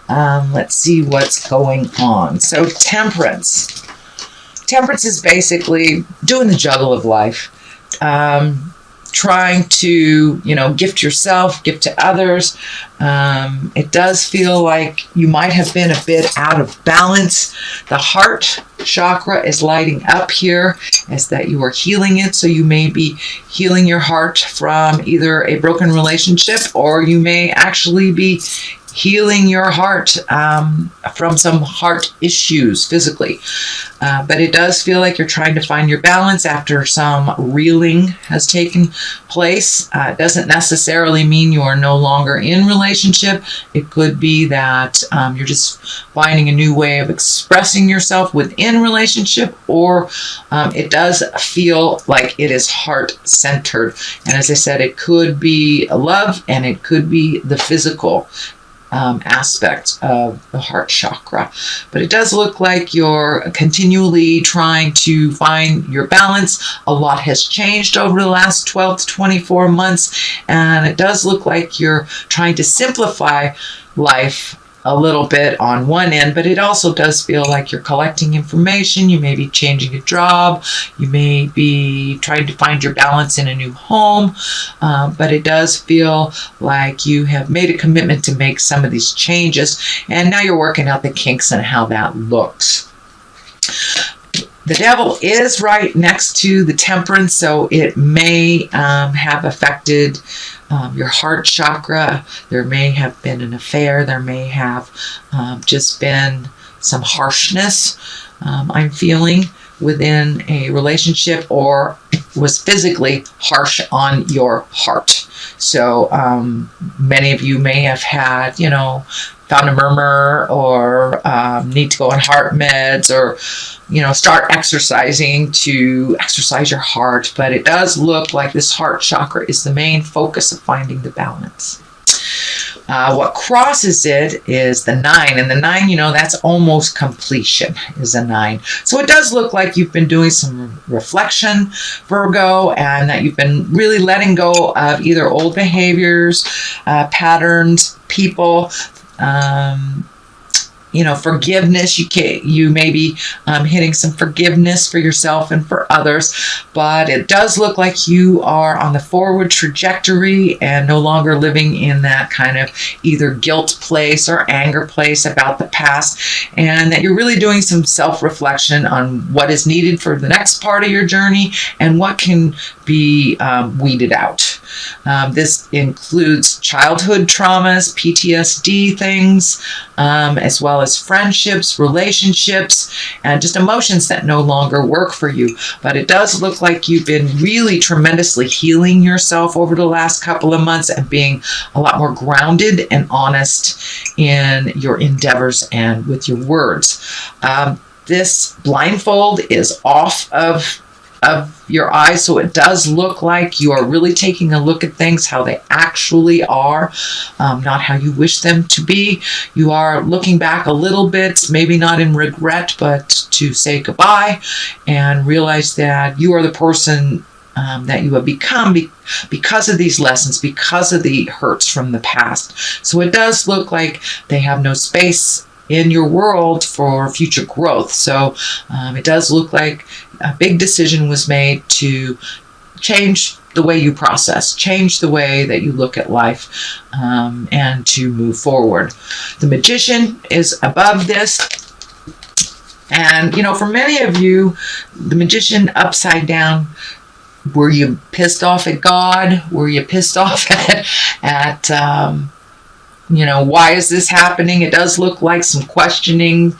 Let's see what's going on. So Temperance. Temperance is basically doing the juggle of life. Trying to, gift yourself, gift to others. It does feel like you might have been a bit out of balance. The heart chakra is lighting up here as that you are healing it. So you may be healing your heart from either a broken relationship, or you may actually be healing your heart from some heart issues physically. But it does feel like you're trying to find your balance after some reeling has taken place. It doesn't necessarily mean you are no longer in relationship. It could be that you're just finding a new way of expressing yourself within relationship, or it does feel like it is heart-centered. And as I said, it could be love, and it could be the physical aspect of the heart chakra. But it does look like you're continually trying to find your balance. A lot has changed over the last 12 to 24 months, and it does look like you're trying to simplify life a little bit on one end, but it also does feel like you're collecting information. You may be changing a job. You may be trying to find your balance in a new home, but it does feel like you have made a commitment to make some of these changes, and now you're working out the kinks and how that looks. The devil is right next to the Temperance, so it may have affected your heart chakra. There may have been an affair. There may have just been some harshness I'm feeling within a relationship, or was physically harsh on your heart. So many of you may have had, found a murmur, or need to go on heart meds, or start exercising to exercise your heart. But it does look like this heart chakra is the main focus of finding the balance. What crosses it is the 9, and the 9, that's almost completion, is a 9. So it does look like you've been doing some reflection, Virgo, and that you've been really letting go of either old behaviors, patterns, people, forgiveness. You may be hitting some forgiveness for yourself and for others, but it does look like you are on the forward trajectory and no longer living in that kind of either guilt place or anger place about the past, and that you're really doing some self-reflection on what is needed for the next part of your journey and what can be weeded out. This includes childhood traumas, PTSD things, as well as friendships, relationships, and just emotions that no longer work for you. But it does look like you've been really tremendously healing yourself over the last couple of months and being a lot more grounded and honest in your endeavors and with your words. This blindfold is off of your eyes, so it does look like you are really taking a look at things how they actually are, not how you wish them to be. You are looking back a little bit, maybe not in regret, but to say goodbye and realize that you are the person that you have become because of these lessons, because of the hurts from the past. So it does look like they have no space in your world for future growth. So it does look like a big decision was made to change the way you process, change the way that you look at life, and to move forward. The Magician is above this. And, for many of you, the Magician upside down, were you pissed off at God? Were you pissed off at why is this happening? It does look like some questioning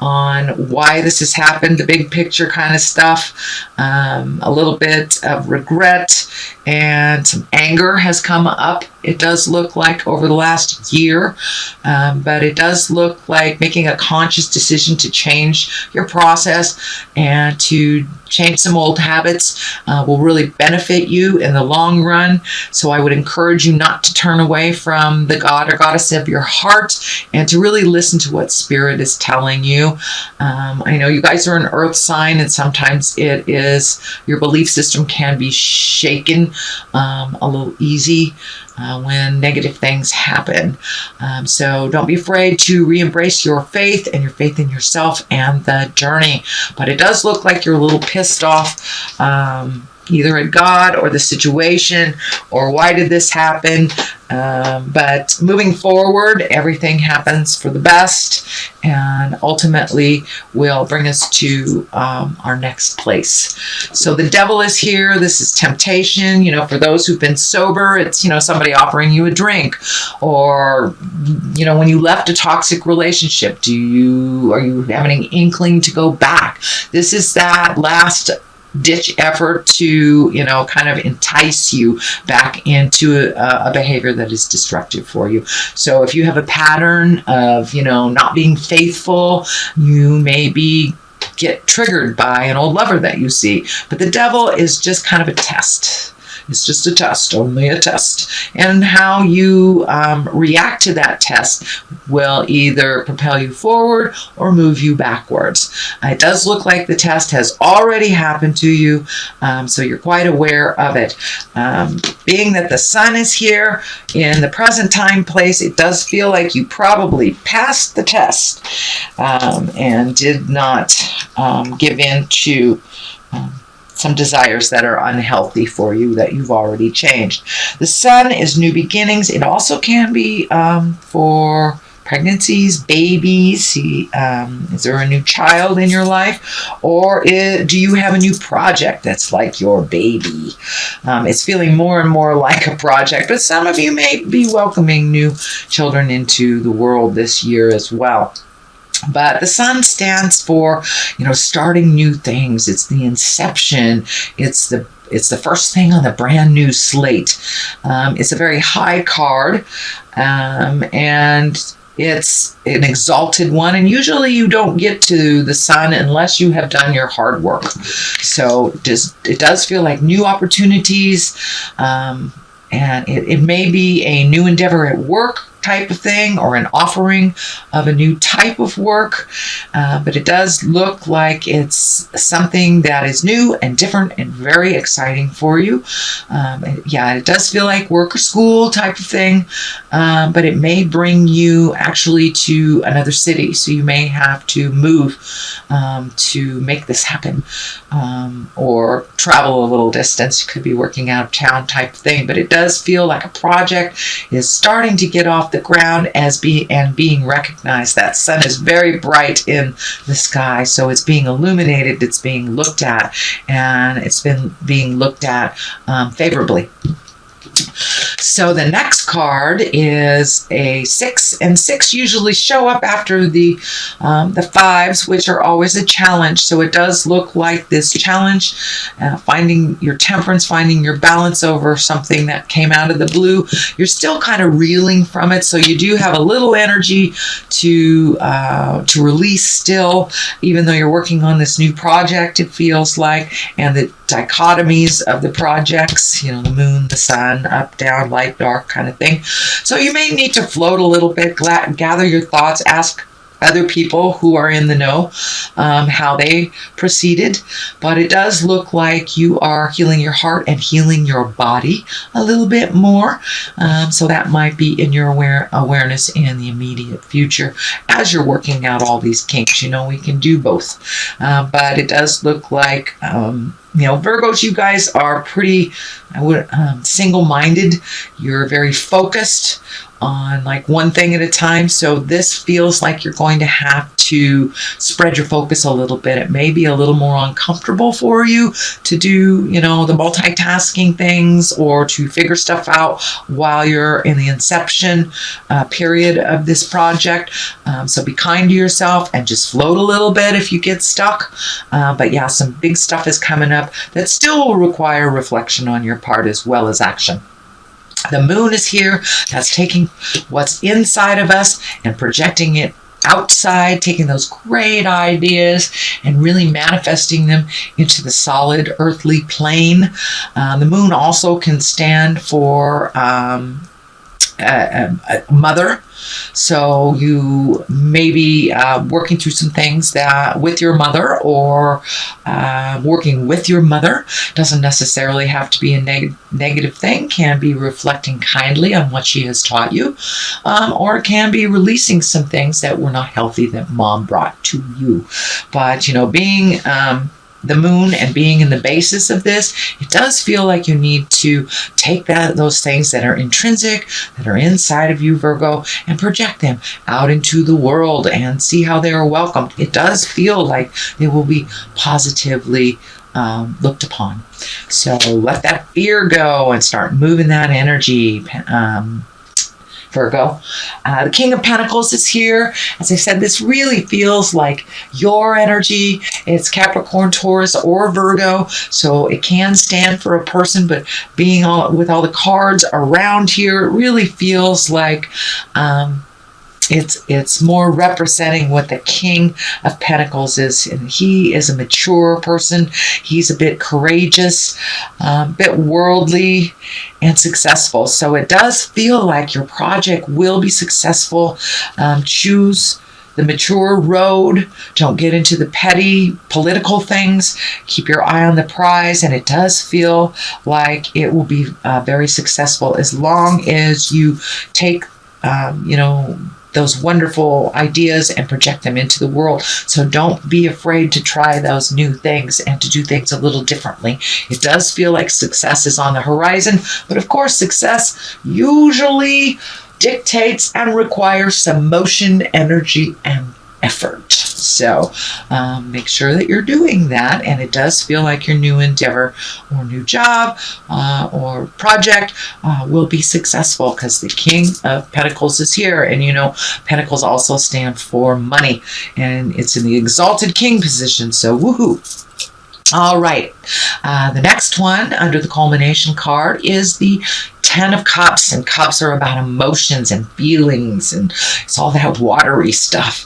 on why this has happened, the big picture kind of stuff, a little bit of regret, and some anger has come up. It does look like over the last year, but it does look like making a conscious decision to change your process and to change some old habits will really benefit you in the long run. So I would encourage you not to turn away from the God or goddess of your heart and to really listen to what Spirit is telling you. I know you guys are an earth sign, and sometimes it is your belief system can be shaken a little easy when negative things happen. So don't be afraid to re-embrace your faith and your faith in yourself and the journey. But it does look like you're a little pissed off, either at God or the situation, or why did this happen? But moving forward, everything happens for the best and ultimately will bring us to our next place. So the devil is here. This is temptation. For those who've been sober, it's, somebody offering you a drink, or, when you left a toxic relationship, are you having an inkling to go back? This is that last ditch effort to, kind of entice you back into a behavior that is destructive for you. So if you have a pattern of, not being faithful, you may get triggered by an old lover that you see. But the devil is just kind of a test. It's just a test, only a test. And how you react to that test will either propel you forward or move you backwards. It does look like the test has already happened to you, so you're quite aware of it. Being that the sun is here in the present time place, it does feel like you probably passed the test and did not give in to some desires that are unhealthy for you that you've already changed. The sun is new beginnings. It also can be for pregnancies, babies. Is there a new child in your life? Or do you have a new project that's like your baby? It's feeling more and more like a project, but some of you may be welcoming new children into the world this year as well. But the sun stands for, starting new things. It's the inception. It's the first thing on the brand new slate. It's a very high card, and it's an exalted one. And usually you don't get to the sun unless you have done your hard work. So it does feel like new opportunities, and it may be a new endeavor at work type of thing, or an offering of a new type of work, but it does look like it's something that is new and different and very exciting for you. It does feel like work or school type of thing, but it may bring you actually to another city, so you may have to move to make this happen, or travel a little distance. You could be working out of town type of thing, but it does feel like a project is starting to get off the ground being recognized. That sun is very bright in the sky, so it's being illuminated, it's being looked at, and it's been being looked at favorably. So the next card is a 6, and 6 usually show up after the 5s, which are always a challenge. So it does look like this challenge, finding your temperance, finding your balance over something that came out of the blue. You're still kind of reeling from it, so you do have a little energy to release still, even though you're working on this new project, it feels like, and the dichotomies of the projects, the moon, the sun, up, down, light, dark kind of thing. So you may need to float a little bit, gather your thoughts, ask other people who are in the know how they proceeded. But it does look like you are healing your heart and healing your body a little bit more. So that might be in your awareness in the immediate future as you're working out all these kinks. We can do both. But it does look like Virgos, you guys are pretty single-minded. You're very focused on like one thing at a time. So this feels like you're going to have to spread your focus a little bit. It may be a little more uncomfortable for you to do, the multitasking things or to figure stuff out while you're in the inception period of this project. So be kind to yourself and just float a little bit if you get stuck. But yeah, some big stuff is coming up that still will require reflection on your part as well as action. The moon is here. That's taking what's inside of us and projecting it outside, taking those great ideas and really manifesting them into the solid earthly plane. The moon also can stand for a mother. So you may be working through some things that with your mother, or working with your mother. Doesn't necessarily have to be a negative thing. Can be reflecting kindly on what she has taught you, or it can be releasing some things that were not healthy that mom brought to you. But being the moon and being in the basis of this, it does feel like you need to take those things that are intrinsic, that are inside of you, Virgo, and project them out into the world and see how they are welcomed. It does feel like they will be positively looked upon. So let that fear go and start moving that energy, Virgo. The King of Pentacles is here. As I said, this really feels like your energy. It's Capricorn, Taurus, or Virgo, so it can stand for a person, but being with all the cards around here, it really feels like it's more representing what the King of Pentacles is. And he is a mature person. He's a bit courageous, a bit worldly, and successful. So it does feel like your project will be successful. Choose the mature road. Don't get into the petty political things. Keep your eye on the prize. And it does feel like it will be very successful as long as you take, those wonderful ideas and project them into the world. So don't be afraid to try those new things and to do things a little differently. It does feel like success is on the horizon, but of course, success usually dictates and requires some motion, energy, and effort. So make sure that you're doing that, and it does feel like your new endeavor or new job or project will be successful because the King of Pentacles is here. And Pentacles also stand for money, and it's in the exalted king position, so woohoo. All right, the next one under the culmination card is the 10 of Cups, and cups are about emotions and feelings, and it's all that watery stuff.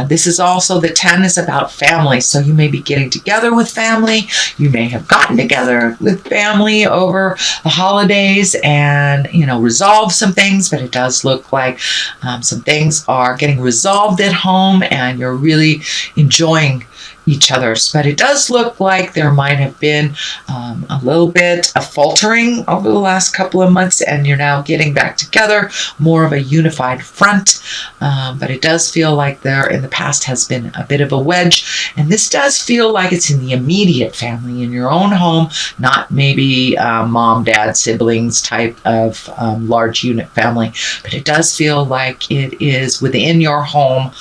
This is also, the 10 is about family, so you may be getting together with family. You may have gotten together with family over the holidays and, resolve some things, but it does look like some things are getting resolved at home and you're really enjoying each other's. But it does look like there might have been a little bit of faltering over the last couple of months, and you're now getting back together, more of a unified front. But it does feel like there in the past has been a bit of a wedge, and this does feel like it's in the immediate family, in your own home, not maybe mom, dad, siblings type of large unit family, but it does feel like it is within your home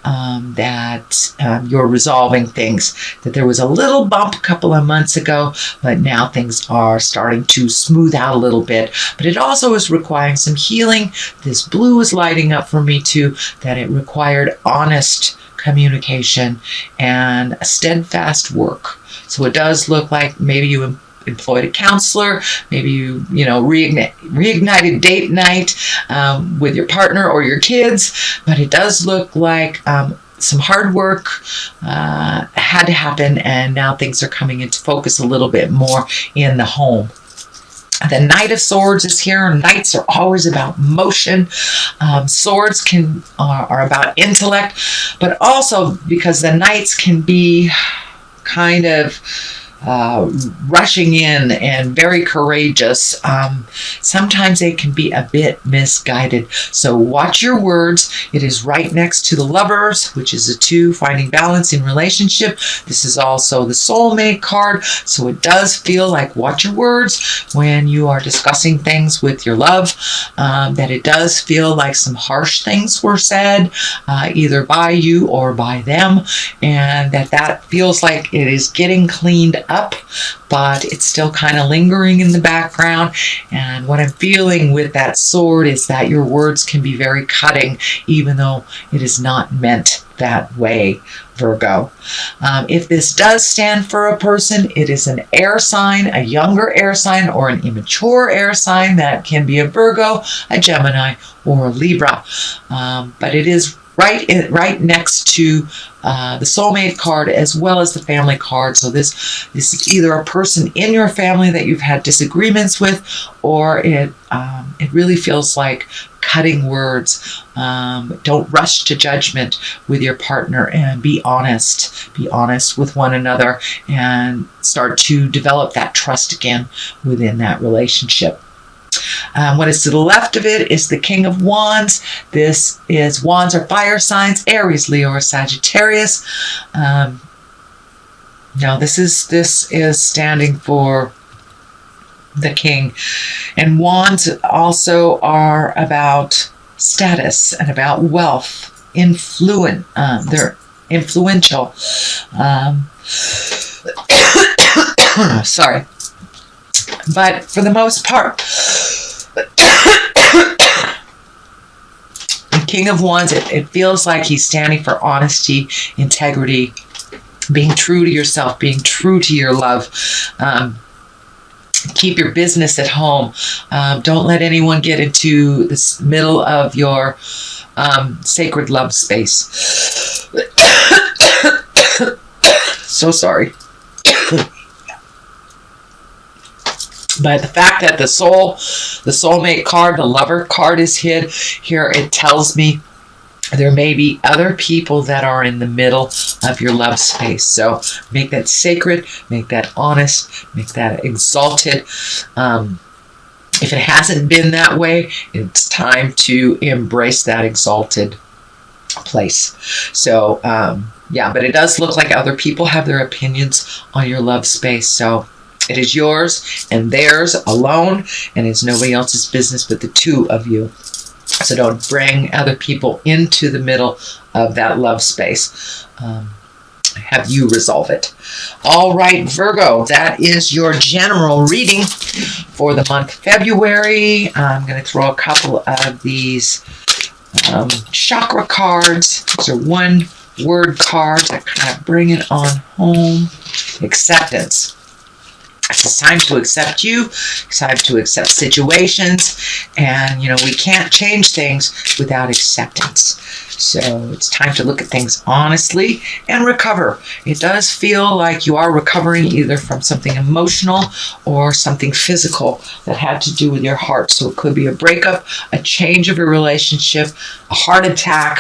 that you're resolving things, that there was a little bump a couple of months ago, but now things are starting to smooth out a little bit. But it also is requiring some healing. This blue is lighting up for me too, that it required honest communication and steadfast work. So it does look like maybe you employed a counselor, maybe you reignited date night with your partner or your kids, but it does look like some hard work had to happen, and now things are coming into focus a little bit more in the home. The Knight of Swords is here. Knights are always about motion. Swords are about intellect, but also because the Knights can be kind of rushing in and very courageous. Sometimes they can be a bit misguided. So watch your words. It is right next to the Lovers, which is a 2, finding balance in relationship. This is also the soulmate card. So it does feel like watch your words when you are discussing things with your love. That it does feel like some harsh things were said, either by you or by them. And that feels like it is getting cleaned up, but it's still kind of lingering in the background. And what I'm feeling with that sword is that your words can be very cutting, even though it is not meant that way, Virgo. If this does stand for a person, it is an air sign, a younger air sign, or an immature air sign. That can be a Virgo, a Gemini, or a Libra. But it is right next to the soulmate card as well as the family card. So this is either a person in your family that you've had disagreements with, or it really feels like cutting words. Don't rush to judgment with your partner, and be honest. Be honest with one another and start to develop that trust again within that relationship. What is to the left of it is the King of Wands. Wands are fire signs: Aries, Leo, or Sagittarius. Now this is standing for the King. And Wands also are about status and about wealth, they're influential. Sorry. But for the most part, the King of Wands, it feels like he's standing for honesty, integrity, being true to yourself, being true to your love. Keep your business at home. Don't let anyone get into this middle of your sacred love space. So sorry. But the fact that the soulmate card, the lover card is hid here, it tells me there may be other people that are in the middle of your love space. So make that sacred, make that honest, make that exalted. If it hasn't been that way, it's time to embrace that exalted place. So, yeah, but it does look like other people have their opinions on your love space. So it is yours and theirs alone, and it's nobody else's business but the two of you. So don't bring other people into the middle of that love space. Have you resolve it. All right, Virgo, that is your general reading for the month February. I'm going to throw a couple of these chakra cards. These are one-word cards that kind of bring it on home. Acceptance. It's time to accept you. It's time to accept situations. And, we can't change things without acceptance. So it's time to look at things honestly and recover. It does feel like you are recovering either from something emotional or something physical that had to do with your heart. So it could be a breakup, a change of a relationship, a heart attack,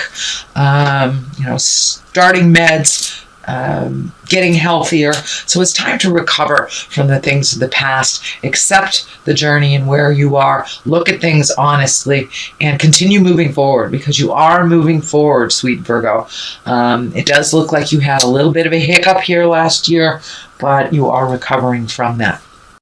starting meds, getting healthier. So it's time to recover from the things of the past, accept the journey and where you are, look at things honestly, and continue moving forward, because you are moving forward, sweet Virgo. It does look like you had a little bit of a hiccup here last year, but you are recovering from that.